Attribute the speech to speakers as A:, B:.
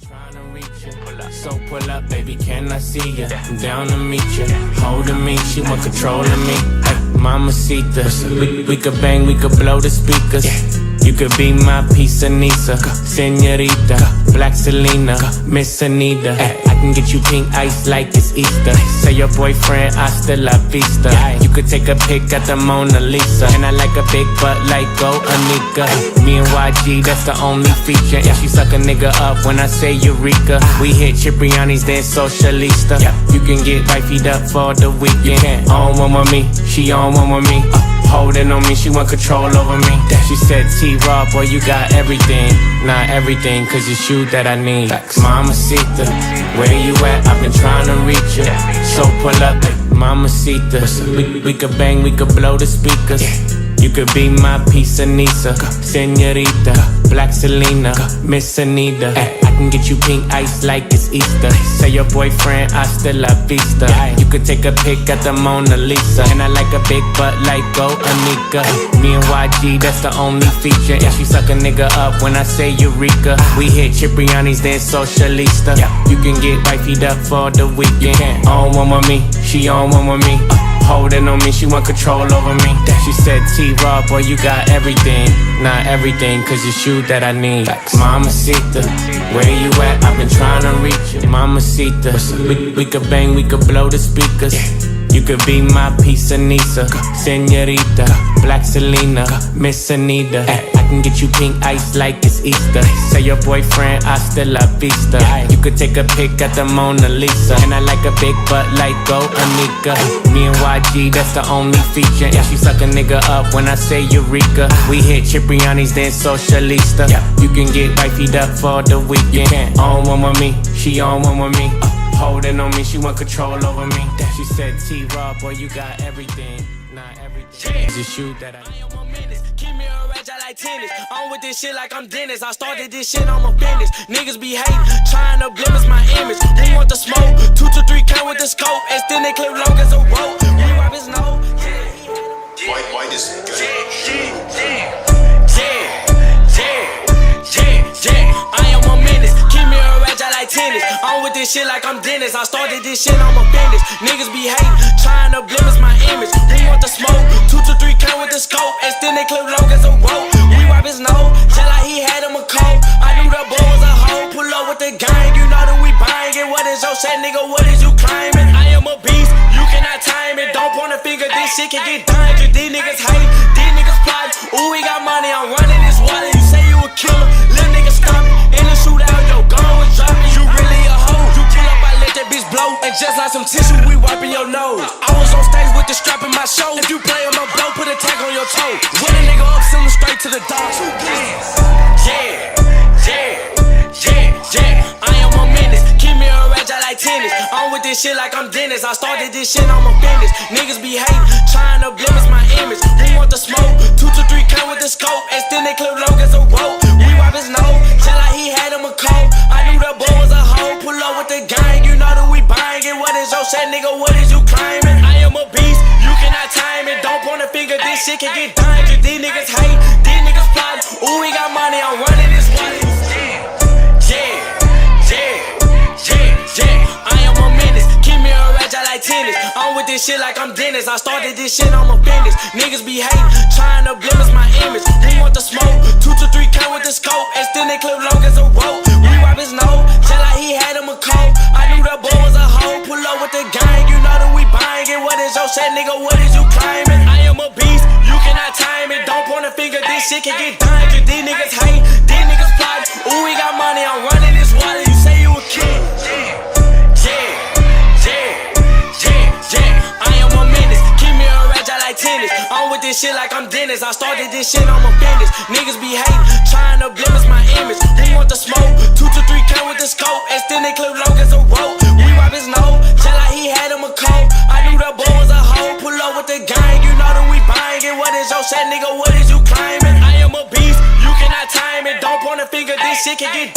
A: Trying to reach you, so pull up, baby, can I see you? I'm down to meet you, holding me, she want control of me. Ay, Mamacita, we could bang, we could blow the speakers. You could be my piece of Nisa, Senorita, Black Selena, Miss Anita. Ay, I can get you pink ice like it's Easter. Say your boyfriend, hasta la vista. You could take a pic at the Mona Lisa. And I like a big butt like Go Anika. Me and YG, that's the only feature. If she suck a nigga up when I say Eureka. We hit Cipriani's, then Socialista. You can get wifey'd up for the weekend. On one with me, she on one with me. Holding on me, she want control over me. She said, T-Raw, boy, you got everything. Not everything, cause it's you that I need. Mamacita, where you at? I've been trying to reach you. So pull up, Mamacita. We could bang, we could blow the speakers. You could be my piece of Nisa, Senorita, Black Selena, Miss Anita. Ay, I can get you pink ice like it's Easter. Say your boyfriend, hasta la vista. You could take a pic at the Mona Lisa. And I like a big butt like Go Anika. Me and YG, that's the only feature. If she suck a nigga up when I say Eureka. We hit Cipriani's, then Socialista. You can get wifey'd up for the weekend. On one with me, she on one with me. Holding on me, she want control over me. She said, T-Raw, boy, you got everything. Not everything, cause it's you that I need. Mamacita, where you at? I've been trying to reach you. Mamacita, we could bang, we could blow the speakers. You could be my piece of Nisa, Senorita, Black Selena, Miss Anita. Ay, I can get you pink ice like it's Easter. Say your boyfriend, hasta la vista. You could take a pic at the Mona Lisa. And I like a big butt like Go Anika. Me and YG, that's the only feature. If she suck a nigga up when I say Eureka. We hit Cipriani's, then Socialista. You can get wifey'd up for the weekend. On one with me, she on one with me. Holding on me, she want control over me. She said, T-Raw, boy, you got everything. Not everything. It's just you that I am a menace. Keep me a rage, I like tennis. On with this shit like I'm Dennis. I started this shit, I'm a business. Niggas be hating, trying to blemish my image. Who want the smoke? 2 to 3 count with the scope. Extend it clip long as a rope. We wipe his nose.
B: Why this guy?
A: I am a menace. Keep me a rage, I like tennis. On with this shit like I'm Dennis. I started this shit, I'm a business. Niggas be hating, trying to blemish my image. Who want the smoke? 2 to 3 count with the scope. Extend it clip long as a rope. We wipe his nose, tell like he had him a cold. I knew the boy was a hoe. Pull up with the gang, you know that we buying it. What is your set, nigga? What is you claiming? I am a beast, you cannot time it. Don't point a finger, this shit can get dangerous. These niggas hate, these niggas plot. Ooh, we got money, I'm running this water. You say you a killer, little nigga stop it. In the shootout, yo, gun was dropping. You really a hoe. You pull up, I let that bitch blow. And just like some tissue, we wiping your nose. I was on stage with the strap in my show. If you play on my blow, put a tag on your toe. When a nigga up, send him straight to the dog. I am a menace. Keep me a rage, I like tennis. On with this shit like I'm Dennis. I started this shit, I'm a business. Niggas be hating, trying to blemish my image. Who want the smoke? 2 to 3 count with the scope. Extend it clip long as a rope. We wipe his nose, tell like he had him a cold. I knew that boy was a hoe. Pull up with the gang, you know that we buying it. What is your set, nigga? What is you claiming? I am a beast, you cannot time it. Don't point a finger, this shit can get dangerous. These niggas hate, these niggas plot. Ooh, we got money, I'm running this water. I am a menace. Keep me a rage, I like tennis. On with this shit like I'm Dennis. I started this shit, I'm a business. Niggas be hating, trying to blemish my image. Who want the smoke? 2 to 3 count with the scope. Extend it clip long as a rope. We wipe his nose, tell like he had him a cold. I knew that boy was a hoe. Pull up with the gang, you know that we buying it. What is your set, nigga? What is you claiming? I am a beast, you cannot time it. Don't point a finger, this shit can get dangerous. These niggas hate, these niggas plot. Ooh, we got money, I'm running this water. You say you a kid. I am a menace. Keep me a rage, I like tennis. On with this shit like I'm Dennis. I started this shit, I'm a business. Niggas be hating, trying to blemish my image. Who want the smoke? 2 to 3 count with the scope. Extend it clip long as a rope. We wipe his nose, tell like he had him a cold. I knew that boy was a hoe. Pull up with the gang, you know that we buying it. What is your set, nigga? What is you claiming? I am a beast, you cannot time it. Don't point a finger, this shit can get